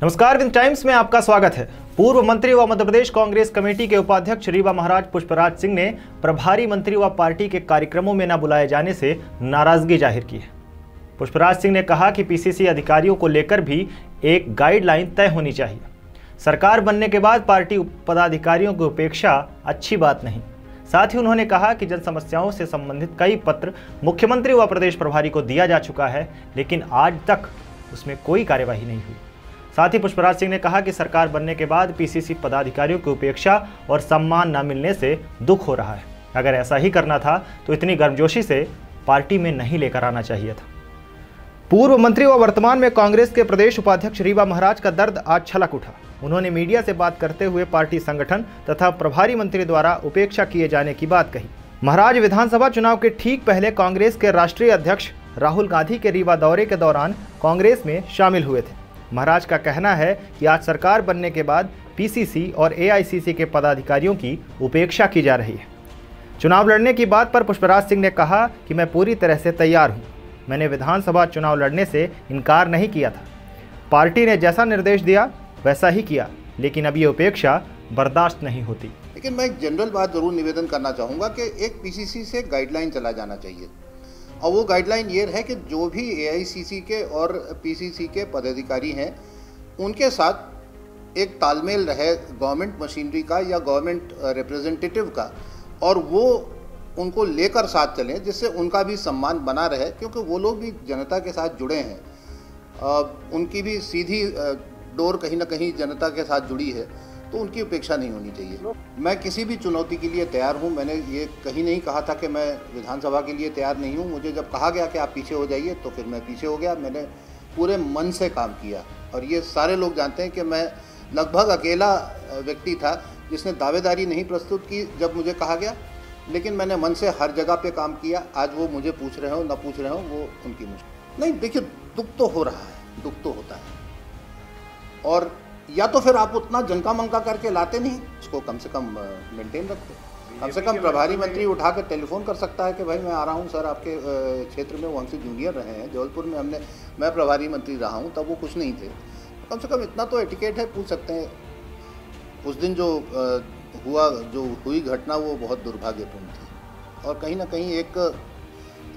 नमस्कार, wing times में आपका स्वागत है। पूर्व मंत्री व मध्य प्रदेश कांग्रेस कमेटी के उपाध्यक्ष रीवा महाराज पुष्पराज सिंह ने प्रभारी मंत्री व पार्टी के कार्यक्रमों में न बुलाए जाने से नाराजगी जाहिर की है। पुष्पराज सिंह ने कहा कि पीसीसी अधिकारियों को लेकर भी एक गाइडलाइन तय होनी चाहिए। सरकार बनने के बाद पार्टी पदाधिकारियों की उपेक्षा अच्छी बात नहीं। साथ ही उन्होंने कहा कि जन समस्याओं से संबंधित कई पत्र मुख्यमंत्री व प्रदेश प्रभारी को दिया जा चुका है, लेकिन आज तक उसमें कोई कार्यवाही नहीं हुई। साथ ही पुष्पराज सिंह ने कहा कि सरकार बनने के बाद पीसीसी पदाधिकारियों की उपेक्षा और सम्मान न मिलने से दुख हो रहा है। अगर ऐसा ही करना था तो इतनी गर्मजोशी से पार्टी में नहीं लेकर आना चाहिए था। पूर्व मंत्री व वर्तमान में कांग्रेस के प्रदेश उपाध्यक्ष रीवा महाराज का दर्द आज छलक उठा। उन्होंने मीडिया से बात करते हुए पार्टी संगठन तथा प्रभारी मंत्री द्वारा उपेक्षा किए जाने की बात कही। महाराज विधानसभा चुनाव के ठीक पहले कांग्रेस के राष्ट्रीय अध्यक्ष राहुल गांधी के रीवा दौरे के दौरान कांग्रेस में शामिल हुए थे। महाराज का कहना है कि आज सरकार बनने के बाद पीसीसी और एआईसीसी के पदाधिकारियों की उपेक्षा की जा रही है। चुनाव लड़ने की बात पर पुष्पराज सिंह ने कहा कि मैं पूरी तरह से तैयार हूं। मैंने विधानसभा चुनाव लड़ने से इनकार नहीं किया था। पार्टी ने जैसा निर्देश दिया वैसा ही किया, लेकिन अब ये उपेक्षा बर्दाश्त नहीं होती। लेकिन मैं एक जनरल बात जरूर निवेदन करना चाहूँगा कि एक पीसीसी से गाइडलाइन चला जाना चाहिए, और वो गाइडलाइन ये है कि जो भी एआईसीसी के और पीसीसी के पदाधिकारी हैं उनके साथ एक तालमेल रहे गवर्नमेंट मशीनरी का या गवर्नमेंट रिप्रेजेंटेटिव का, और वो उनको लेकर साथ चलें, जिससे उनका भी सम्मान बना रहे, क्योंकि वो लोग भी जनता के साथ जुड़े हैं। उनकी भी सीधी डोर कहीं ना कहीं जनता के साथ जुड़ी है, तो उनकी उपेक्षा नहीं होनी चाहिए। मैं किसी भी चुनौती के लिए तैयार हूं। मैंने ये कहीं नहीं कहा था कि मैं विधानसभा के लिए तैयार नहीं हूं। मुझे जब कहा गया कि आप पीछे हो जाइए तो फिर मैं पीछे हो गया। मैंने पूरे मन से काम किया, और ये सारे लोग जानते हैं कि मैं लगभग अकेला व्यक्ति था जिसने दावेदारी नहीं प्रस्तुत की जब मुझे कहा गया, लेकिन मैंने मन से हर जगह पर काम किया। आज वो मुझे पूछ रहे हो ना पूछ रहे हो, वो उनकी मुश्किल नहीं। देखिए, दुख तो हो रहा है, दुख तो होता है, और या तो फिर आप उतना जनका मंका करके लाते नहीं, उसको कम से कम मेंटेन रखते। कम से कम प्रभारी मंत्री उठा कर टेलीफोन कर सकता है कि भाई मैं आ रहा हूँ सर आपके क्षेत्र में। वो हमसे जूनियर रहे हैं, जबलपुर में मैं प्रभारी मंत्री रहा हूँ, तब वो कुछ नहीं थे। कम से कम इतना तो एटिकेट है, पूछ सकते हैं। उस दिन जो हुई घटना वो बहुत दुर्भाग्यपूर्ण थी, और कहीं ना कहीं एक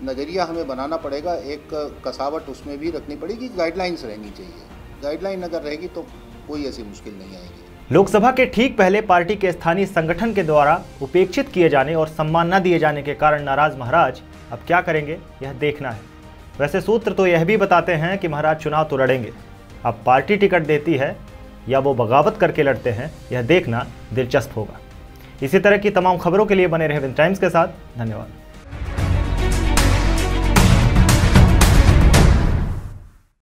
नज़रिया हमें बनाना पड़ेगा, एक कसावट उसमें भी रखनी पड़ेगी। गाइडलाइंस रहनी चाहिए। गाइडलाइन अगर रहेगी तो कोई ऐसी मुश्किल नहीं आएगी। लोकसभा के ठीक पहले पार्टी के स्थानीय संगठन के द्वारा उपेक्षित किए जाने और सम्मान न दिए जाने के कारण नाराज महाराज अब क्या करेंगे यह देखना है। वैसे सूत्र तो यह भी बताते हैं कि महाराज चुनाव तो लड़ेंगे। अब पार्टी टिकट देती है या वो बगावत करके लड़ते हैं, यह देखना दिलचस्प होगा। इसी तरह की तमाम खबरों के लिए बने रहे विंग टाइम्स के साथ। धन्यवाद।